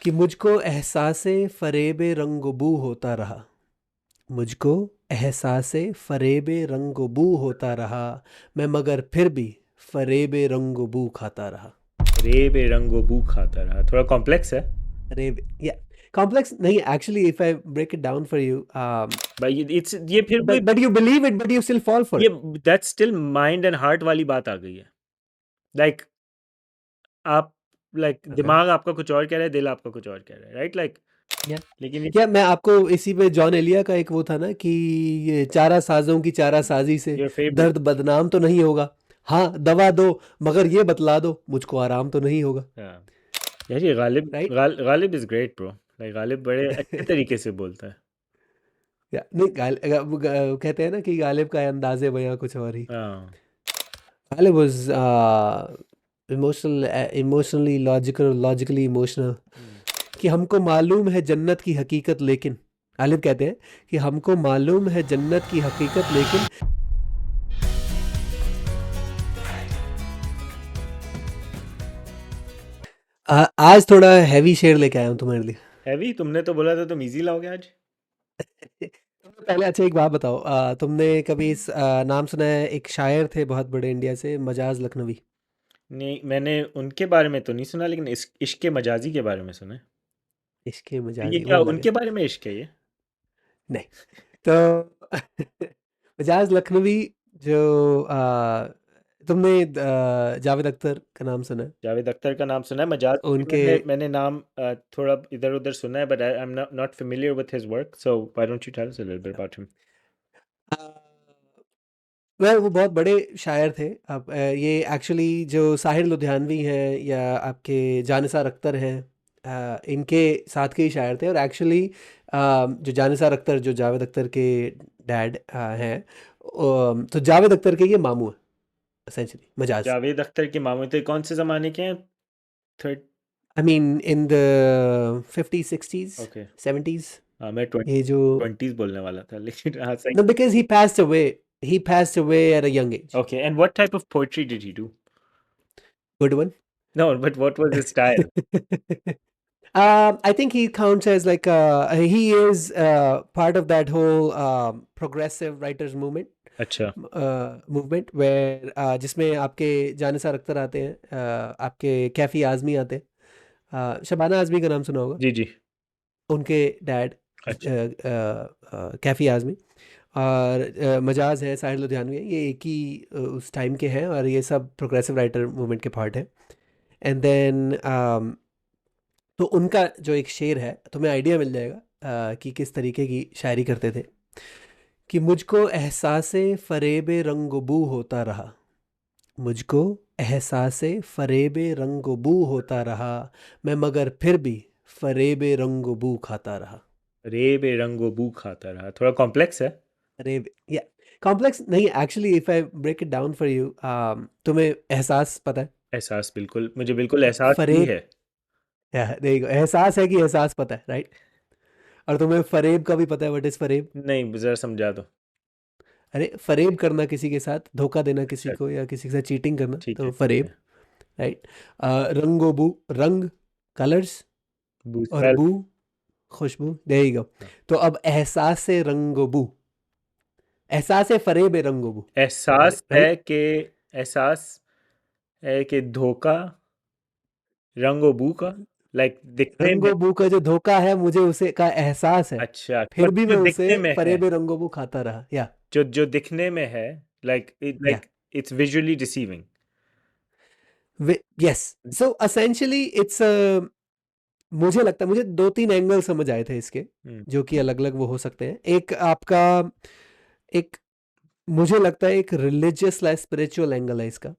कि मुझको एहसासे फ़रेबे रंग-ओ-बू होता रहा। मुझको एहसासे फ़रेबे रंग-ओ-बू होता रहा, मैं मगर फिर भी फ़रेबे रंग-ओ-बू खाता रहा। रे बेरंगो बू खाता रहा, थोड़ा कॉम्प्लेक्स है। फरेब या कॉम्प्लेक्स नहीं actually if I break it down for you भाई इट्स ये फिर भी but you believe it but you still fall for ये it. That's still mind and heart वाली बात आ गई है। लाइक आप लाइक ओके दिमाग आपका कुछ और कह रहा है, दिल आपका कुछ और कह रहा है, राइट? लाइक या लेकिन ये या मैं आपको इसी पे जॉन एलिया का एक वो था ना कि ये चारा साजों की चारा साजी से योर फेवरेट। दर्द बदनाम तो नहीं होगा। हाँ दवा दो मगर ये बतला दो मुझको आराम तो नहीं होगा। हाँ यार, ये right Ghalib is great bro. Like Ghalib बड़े अच्छे तरीके से बोलता है। या नहीं कहते हैं ना कि गालिब का अंदाज़े बयां कुछ और ही। हाँ Ghalib was emotionally logically emotional कि हमको मालूम है जन्नत की हकीकत लेकिन गालिब कहते हैं कि हमको मालूम है जन्नत की हकीकत लेकिन आज थोड़ा हैवी शेर लेके आया हूँ तुम्हारे लिए। हैवी, तुमने तो बोला था तुम इजी लाओगे आज। तुमने पहले अच्छा एक बात बताओ तुमने कभी इस नाम सुना है एक शायर थे बहुत बड़े इंडिया से मजाज लखनवी। नहीं, मैंने उनके बारे में तो नहीं सुना, लेकिन इश्क मजाजी के बारे में सुना है। इसके तो ये मजाजी क्या वो अलग है। उनके बारे में इश्क है ये? नहीं तो मजाज लखनवी जो तुमने जावेद अख्तर का नाम सुना है जावेद अख्तर का नाम सुना है, मजाज का भी उनके मैंने नाम थोड़ा इधर उधर सुना है, but I am not familiar with his work, so why don't you tell us a little bit about him. वह वो बहुत बड़े शायर थे। अब ये एक्चुअली जो साहिर लुधियानवी हैं या आपके जानिसार अख्तर हैं इनके साथ के ही शायर थे और एक्चुअली जो जानिसार अख्तर जो जावेद अख्तर के डैड हैं तो जावेद अख्तर के ये मामू हैं एसेंशली मजाज। जावेद अख्तर के मामू थे, कौन से ज़माने के हैं? Third. I mean in the 50s 60s okay. 70s हाँ, मैं ये जो ट्वेंटीज़ बोलने वाला था, लेकिन हाँ सही। no because he passed away at a young age. Okay, and what type of poetry did he do? Good one. No, but what was his style? I think he counts as like he is part of that whole progressive writers अच्छा। movement where जिसमें आपके जानिसार अख्तर आते हैं आपके कैफी आजमी आते हैं शबाना आजमी का नाम सुना होगा जी जी। उनके डैड अच्छा। कैफी आजमी और मजाज है साहिर लुधियानवी है ये एक ही उस टाइम के हैं और ये सब प्रोग्रेसिव राइटर मूवमेंट के पार्ट हैं एंड देन तो उनका जो एक शेर है तुम्हें आइडिया मिल जाएगा कि किस तरीके की शायरी करते थे कि मुझको एहसासे फ़रेबे रंगबू होता रहा। मुझको एहसासे फ़रेबे रंगबू होता रहा मैं मगर फिर भी फ़रेबे रंगबू खाता रहा। रे बेरंगो बू खाता रहा, थोड़ा कॉम्प्लेक्स है। अरे या कॉम्प्लेक्स नहीं actually if I break it down for you तुम्हें एहसास पता है एहसास, बिल्कुल मुझे बिल्कुल एहसास भी फ़रेब है। या देखो एहसास है कि एहसास पता है राइट और तुम्हें फ़रेब का भी पता है व्हाट इज़ फ़रेब। नहीं, ज़रा समझा दो। अरे फ़रेब करना किसी के साथ धोखा देना किसी अच्छा, को या किसी के साथ चीटिंग करना ठीक तो है ठीक फ़रेब है। राइट। रंगोबू रंग कलर्स बू और स्मेल। बू खुशबू देयर यू गो। तो अब एहसास से रंगोबू एहसास है फ़रेब रंगोबू एहसास है राइट। कि एहसास है कि धोखा, रंगो बू का, लाइक दिखने में। रंगोबू का जो धोखा है मुझे उसे का एहसास है अच्छा, फिर भी जो मैं उसे दिखने में है, फ़रेब रंगोबू खाता रहा या जो दिखने में है, लाइक या like it's visually deceiving. Yes so essentially it's मुझे लगता है मुझे दो तीन एंगल समझ आए थे इसके हम्म। जो कि अलग अलग वो हो सकते हैं। एक आपका एक मुझे लगता है एक रिलीजियस लाइफ स्पिरिचुअल एंगल है इसका।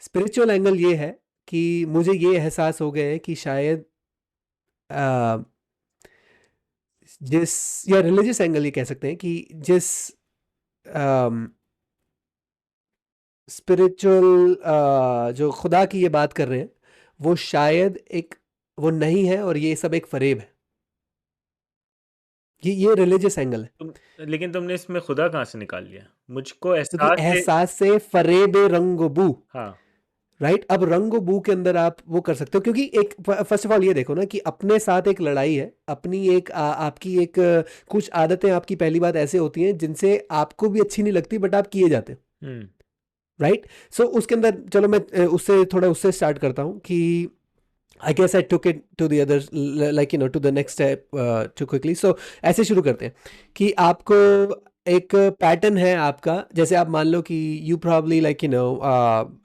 स्पिरिचुअल एंगल ये है कि मुझे ये एहसास हो गया है कि शायद आ, जिस या रिलीजियस एंगल ये कह सकते हैं कि जिस स्पिरिचुअल जो खुदा की ये बात कर रहे हैं वो शायद एक वो नहीं है और ये सब एक फरेब है। ये रिलीजियस एंगल है तुम लेकिन तुमने इसमें खुदा कहाँ से निकाल लिया? मुझको क्योंकि एहसास है। एहसास से फरेब रंगबू हाँ। राइट। अब रंगो बू के अंदर आप वो कर सकते हो, क्योंकि एक फर्स्ट ऑफ ऑल ये देखो ना कि अपने साथ एक लड़ाई है, अपनी एक आपकी एक कुछ आदतें आपकी पहली बात ऐसे होती हैं जिनसे आपको भी अच्छी नहीं लगती बट आप किए जाते हो, हम्म राइट। सो उसके अंदर चलो मैं उससे थोड़ा उससे स्टार्ट करता हूँ कि I guess I took it to the other, like to the next step to quickly. So ऐसे शुरू करते हैं कि आपको एक पैटर्न है आपका, जैसे आप मान लो कि यू प्रॉब्ली लाइक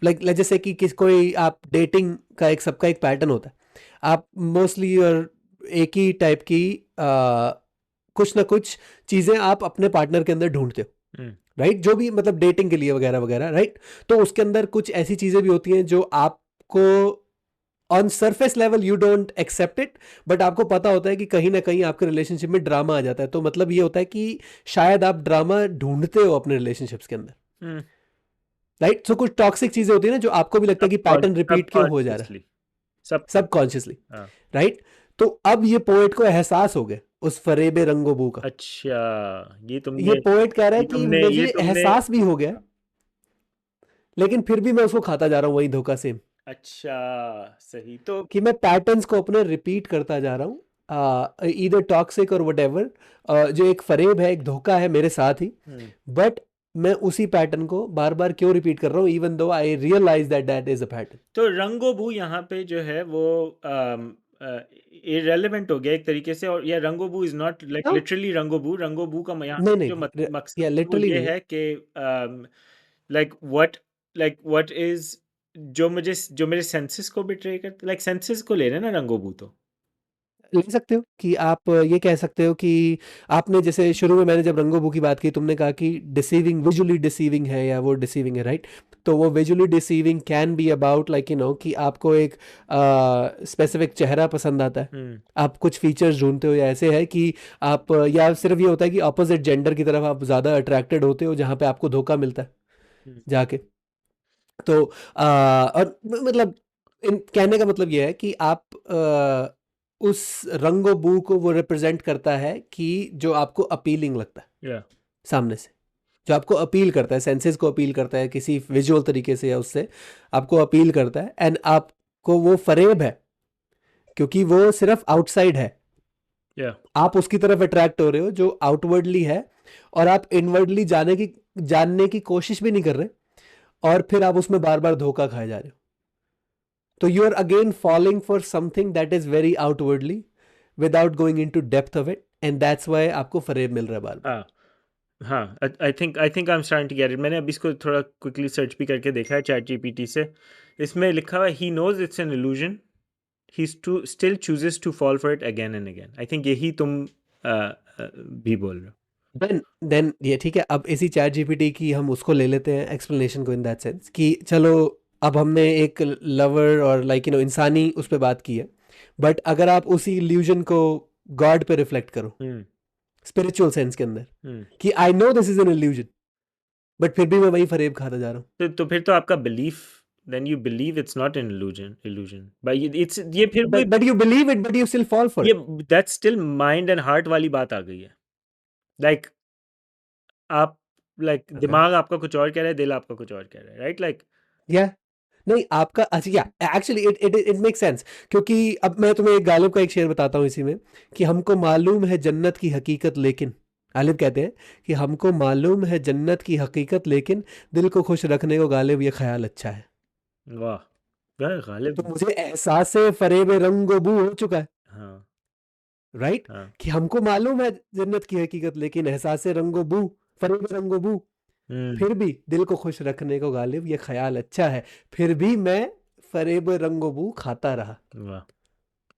लाइक जैसे कि किस कोई आप डेटिंग का एक सबका एक पैटर्न होता है, आप मोस्टली और एक ही टाइप की कुछ ना कुछ चीज़ें आप अपने पार्टनर के अंदर ढूंढते हो, हम्म राइट। जो भी मतलब डेटिंग के लिए वगैरह वगैरह, राइट। तो उसके अंदर कुछ ऐसी चीज़ें भी होती हैं जो आपको on surface level you don't accept it, but आपको पता होता है कि कहीं ना कहीं आपके रिलेशनशिप में ड्रामा आ जाता है, तो मतलब ये होता है कि शायद आप ड्रामा ढूंढते हो अपने रिलेशनशिप्स के अंदर, हम्म राइट। सो कुछ टॉक्सिक चीजें होती है ना जो आपको भी लगता है कि पैटर्न रिपीट क्यों हो जा रहा है, सबकॉन्शियसली सब सबकॉन्शियसली, हाँ राइट। तो अब ये पोएट को एहसास हो गया उस फरेबे रंगोबू का। अच्छा ये ये तुमने पोएट कह रहा है ये कि तुमने ये मुझे तुमने एहसास भी हो गया, लेकिन फिर भी मैं उसको खाता जा रहा हूँ वही धोखा सेम, अच्छा सही तो कि मैं पैटर्न्स को अपने रिपीट करता जा रहा हूँ, इधर टॉक्सिक और वट, जो एक फरेब है, एक धोखा है मेरे साथ ही, हम्म बट मैं उसी पैटर्न को बार बार क्यों रिपीट कर रहा हूँ, even though I realise that that is a pattern. तो रंगोबू यहाँ पे जो है वो इरेलेवेंट हो गया एक तरीके से और या रंगोबू इज नॉट लाइक लिटरली रंगोबू का यहाँ नहीं पे नहीं जो नहीं, मकसद या है वो लिटरली ये नहीं है। है कि लाइक व्हाट इज जो मेरे सेंसेस को बिट्रे करते लाइक सेंसेस को ले रहे हैं ना रंगोबू तो ले सकते हो कि आप ये कह सकते हो कि आपने जैसे शुरू में मैंने जब रंगोबू की बात की, तुमने कहा कि डिसीविंग, विजुअली डिसीविंग है या वो डिसीविंग है, राइट। तो वो visually deceiving can be about like कि आपको एक स्पेसिफिक चेहरा पसंद आता है, हम्म आप कुछ फीचर्स ढूंढते हो, या ऐसे है कि आप या सिर्फ ये होता है कि अपोजिट जेंडर की तरफ आप ज़्यादा अट्रैक्टेड होते हो जहाँ पे आपको धोखा मिलता है हम्म जाके। तो और मतलब कहने का मतलब ये है कि आप उस रंगो बू को वो रिप्रेजेंट करता है कि जो आपको अपीलिंग लगता है या सामने से, जो आपको अपील करता है, सेंसेस को अपील करता है किसी विजुअल तरीके से, या उससे आपको अपील करता है, एंड आपको वो फरेब है क्योंकि वो सिर्फ आउटसाइड है, या आप उसकी तरफ अट्रैक्ट हो रहे हो जो आउटवर्डली है, और आप इनवर्डली जानने की कोशिश भी नहीं कर रहे, और फिर आप उसमें बार बार धोखा खाए जा रहे हो। तो you are again following for something that is very outwardly without going into depth of it, and that's why आपको फरेब मिल रहा है बार बार। हाँ हाँ I think I am starting to get it मैंने अभी इसको थोड़ा क्विकली सर्च भी करके देखा है चैट जीपीटी से इसमें लिखा हुआ he knows it's an illusion he still chooses to fall for it again and again I think यही तुम भी बोल रहे हो देन ये ठीक है, अब इसी चैट जीपीटी की हम उसको ले लेते हैं एक्सप्लेनेशन को, इन दैट सेंस कि चलो अब हमने एक लवर और लाइक इंसानी उस पर बात की है, बट अगर आप उसी इल्यूजन को गॉड पे रिफ्लेक्ट करो हम्म स्पिरिचुअल सेंस के अंदर, हम्म कि I know this is an illusion, but फिर भी मैं वही फरेब खाता जा रहा हूँ। तो फिर तो आपका belief then you believe it's not an illusion भाई इट्स ये फिर भी but you believe it, but you still fall for ये it. That's still mind and heart वाली बात आ गई है लाइक आप लाइक ओके, दिमाग आपका कुछ और कह रहा है दिल आपका कुछ और कह रहा है राइट लाइक या नहीं आपका अच्छा, या actually it it it make sense, क्योंकि अब मैं तुम्हें एक गालिब का एक शेर बताता हूँ इसी में, कि हमको मालूम है जन्नत की हकीकत लेकिन, गालिब कहते हैं कि हमको मालूम है जन्नत की हकीकत लेकिन दिल को खुश रखने को गालिब ये ख्याल अच्छा है। वाह यार तो गालिब मुझे एहसास से फरेब रंग बू हो चुका है, हाँ राइट। हाँ कि हमको मालूम है जन्नत की हकीकत लेकिन एहसास से रंगो बू, फरेब रंगो बू, हम्म फिर भी दिल को खुश रखने को गालिब ये ख्याल अच्छा है, फिर भी मैं फरेब रंगो बू खाता रहा, वाह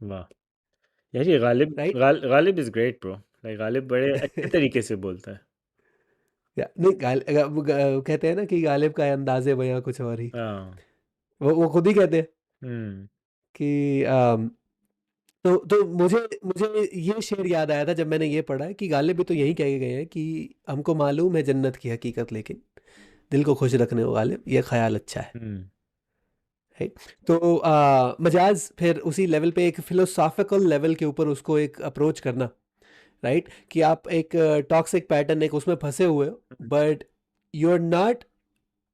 वाह यार ये right. Ghalib is great bro like Ghalib बड़े अच्छे तरीके से बोलता है नहीं कहते हैं ना कि गालिब का अंदाज़े बयां कुछ और ही, हाँ वो खुद ही कहते हैं हम्म कि तो मुझे मुझे ये शेर याद आया था जब मैंने ये पढ़ा कि गालिब भी तो यही कहे गए हैं कि हमको मालूम है जन्नत की हकीकत लेकिन दिल को खुश रखने को गालिब ये ख्याल अच्छा है, हम्म राइट। तो मजाज फिर उसी लेवल पे एक फिलोसॉफिकल लेवल के ऊपर उसको एक अप्रोच करना, राइट, कि आप एक टॉक्सिक पैटर्न एक उसमें फंसे हुए हो, but you are not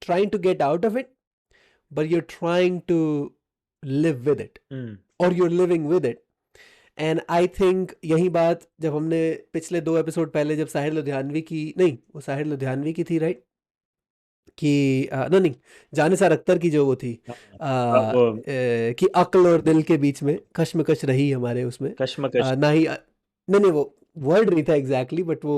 trying to get out of it, but you're trying to live with it or you're living with it. And I think यही बात जब हमने पिछले 2 एपिसोड पहले जब साहिर लुधियानवी की, नहीं वो साहिर लुधियानवी की थी राइट, कि नहीं जानिसार अख्तर की जो वो थी वो कि अक्ल और दिल के बीच में कश्मकश रही हमारे उसमें कश्मकश ना ही नहीं वो वर्ड नहीं था एग्जैक्टली बट वो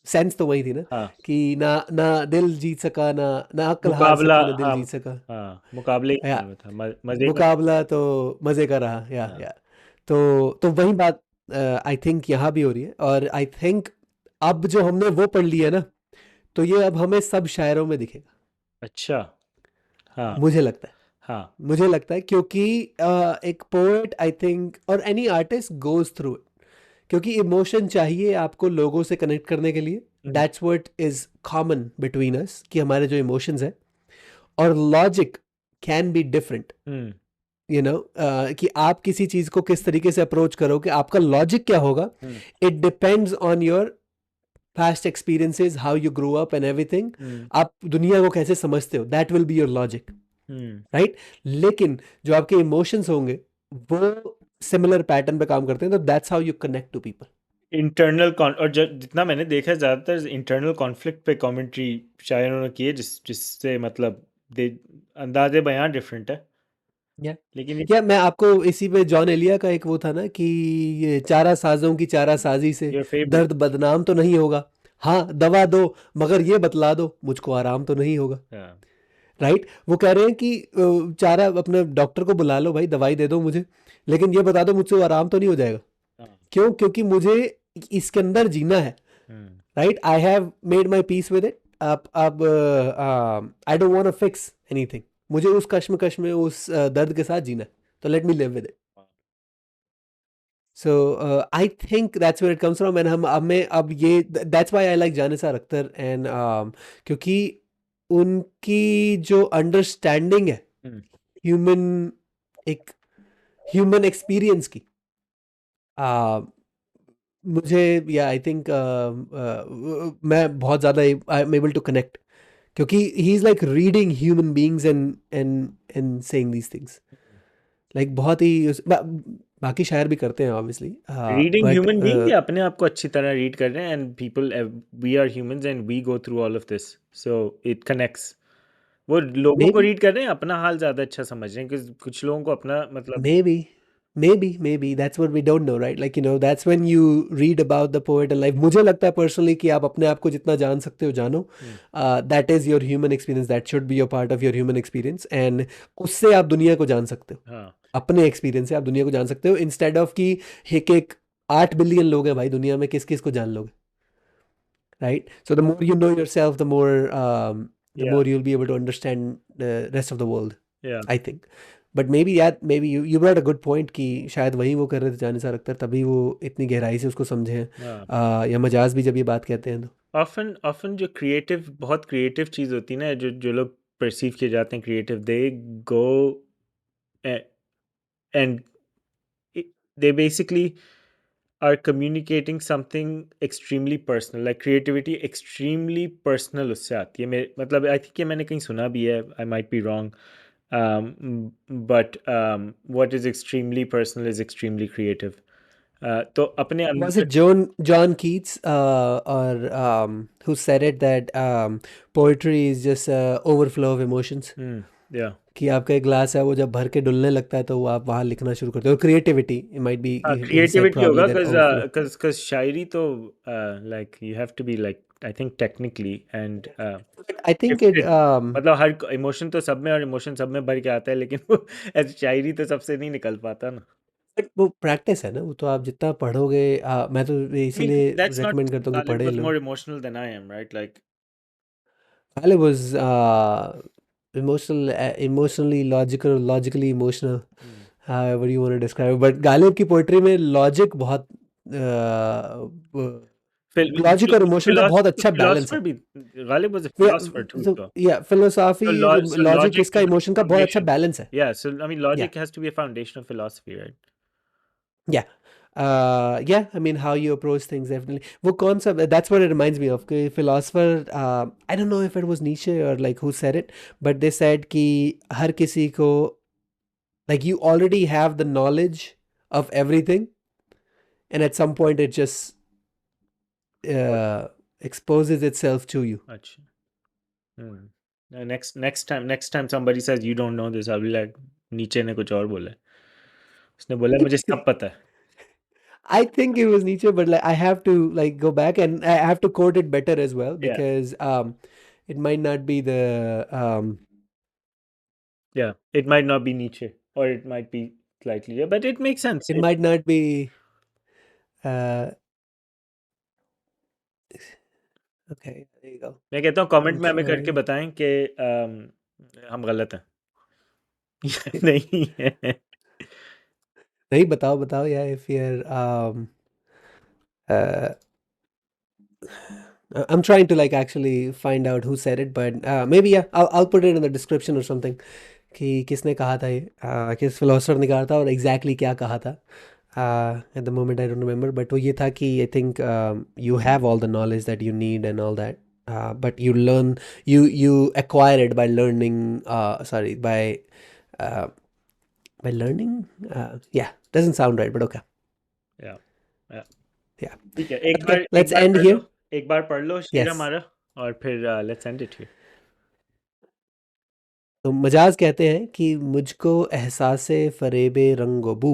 सेंस तो वही थी ना हाँ कि ना दिल जीत सका ना अक्ल हार मुकाबला सकी ना दिल हाँ जीत सका। मुकाबले ही या था मजे का मुकाबला तो मजे का रहा हाँ या तो वही बात आई थिंक यहाँ भी हो रही है। और आई थिंक अब जो हमने वो पढ़ लिया ना तो ये अब हमें सब शायरों में दिखेगा, अच्छा हाँ मुझे लगता है। हाँ मुझे लगता है क्योंकि एक पोएट आई थिंक और any artist goes through it, क्योंकि इमोशन चाहिए आपको लोगों से कनेक्ट करने के लिए। That's what is common between us कि हमारे जो इमोशंस हैं, और logic can be different you know कि आप किसी चीज को किस तरीके से अप्रोच करोगे, आपका लॉजिक क्या होगा, it depends on your past experiences, how you grow up and everything. आप दुनिया को कैसे समझते हो, that will be your logic right. लेकिन जो आपके इमोशंस होंगे वो सिमिलर पैटर्न पे काम करते हैं, तो that's how you connect to people. Internal और जितना मैंने देखा है ज़्यादातर इंटरनल कॉन्फ्लिक्ट पे कमेंट्री शायरों ने की है जिससे मतलब दे अंदाजे बयान डिफरेंट है लेकिन या मैं आपको इसी पे जॉन एलिया का एक वो था ना कि ये चारा साजों की चारा साजी से योर फेवरेट दर्द बदनाम तो नहीं होगा, हाँ दवा दो मगर ये बतला दो मुझको आराम तो नहीं होगा राइट। वो कह रहे हैं कि चारा अपने डॉक्टर को बुला लो भाई, दवाई दे दो मुझे, लेकिन ये बता दो मुझसे आराम तो नहीं हो जाएगा। क्यों? क्योंकि मुझे इसके अंदर जीना है right. I have made my peace with it. अब I don't want to fix anything, मुझे उस कश्मकश में उस दर्द के साथ जीना है, तो let me live with it. So I think that's where it comes from. And हम अब ये that's why I like Jan Nisar Akhtar and क्योंकि उनकी जो अंडरस्टैंडिंग है ह्यूमन, एक ह्यूमन एक्सपीरियंस की, मुझे या आई थिंक मैं बहुत ज़्यादा I am able to connect, क्योंकि he is like reading human beings and saying these things like बहुत ही बाकी शायर भी करते हैं obviously, reading but human being या अपने आप को अच्छी तरह रीड कर रहे हैं and people we are humans and we go through all of this so it connects. वो लोगों को रीड कर रहे हैं, अपना हाल ज़्यादा अच्छा समझ रहे हैं क्योंकि कुछ लोगों को अपना मतलब maybe that's what we don't know, right? Like, you know, that's when you read about the poet alive. मुझे लगता है personally कि आप अपने आप को जितना जान सकते हो जानो, that is your human experience, that should be a part of your human experience, and उससे आप दुनिया को जान सकते हो। अपने एक्सपीरियंस से आप दुनिया को जान सकते हो, इंस्टेड ऑफ कि एक 8 बिलियन लोग हैं भाई दुनिया में, किस किस को जान लोगे right. So the more you know yourself, the more you'll be able to understand the rest of the world, I think. But may be you brought a good point कि शायद वही वो कर रहे थे जानिसार अख्तर, तभी वो इतनी गहराई से उसको समझे हैं। या मजाज भी जब ये बात कहते हैं तो ऑफन जो बहुत क्रिएटिव चीज़ होती है ना, जो लोग परसीव किए जाते हैं creative, they go and they basically are communicating something extremely personal, like creativity extremely personal उससे आती है। मेरे मतलब आई थिंक ये मैंने कहीं सुना भी है, I might be wrong, but what is extremely personal is extremely creative. तो अपने was it John Keats or who said it that poetry is just overflow of emotions? yeah. कि आपका एक ग्लास है वो जब भर के डुलने लगता है तो वो आप वहाँ लिखना शुरू करते हो। क्रिएटिविटी might be क्रिएटिविटी होगा cause शायरी तो like you have to be like I think technically and I think it मतलब हर इमोशन तो सब में और इमोशन सब में भर के आता है, लेकिन शायरी तो सबसे नहीं निकल पाता ना। वो प्रैक्टिस है ना, वो तो आप जितना पढ़ोगे, मैं तो इसीलिए रेकमेंड करता हूँ कि पढ़े लो। more emotional than I am, right? Like Ghalib was emotionally logical, logically emotional, however you want to describe it. But Ghalib की पोइट्री में लॉजिक बहुत लॉजिक और इमोशन का बहुत अच्छा बैलेंस है। Ghalib was a philosopher too. Yeah, philosophy, logic, इसका emotion का बहुत अच्छा बैलेंस है। Yeah, so I mean logic has to be a foundation of philosophy, right? Yeah. Yeah, I mean, how you approach things definitely. वो कौन सा, that's what it reminds me of. कि philosopher, I don't know if it was Nietzsche or like who said it, but they said कि हर किसी को, like you already have the knowledge of everything, and at some point it just और uh, exposes itself to you. अच्छा next time somebody says you don't know this, I'll be like नीचे ने कुछ और बोला है, उसने बोला मुझे सब पता है. I think it was Nietzsche, but like I have to like go back and I have to quote it better as well, Yeah, because it might not be the yeah, it might not be Nietzsche or it might be slightly, yeah, but it makes sense. it might not be uh, okay, there you go. मैं कहता हूँ comment I'm में हमें करके trying. बताएं कि हम गलत हैं या नहीं है. नहीं, बताओ बताओ यार, if you're uh, I'm trying to like actually find out who said it, but maybe yeah, I'll put it in the description or something कि किसने कहा था ये, किस फिलोसफर ने कहा था और exactly क्या कहा था. At the moment I don't remember, but वो ये था कि I think you have all the knowledge that you need and all that, but you acquire it by learning, sorry, uh, by learning, yeah, doesn't sound right, but okay. Yeah, yeah. Yeah. ठीक है, Okay, let's end here. एक बार पढ़ लो शेर Yes. हमारा और फिर let's end it here. तो मजाज कहते हैं कि मुझको एहसासे फरेबे रंगोबू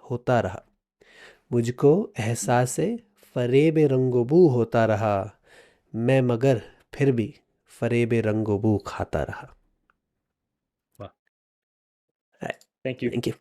होता रहा, मुझको एहसासे फरेबे रंगोबू होता रहा, मैं मगर फिर भी फरेबे रंगोबू खाता रहा. वाह, थैंक यू. Thank you.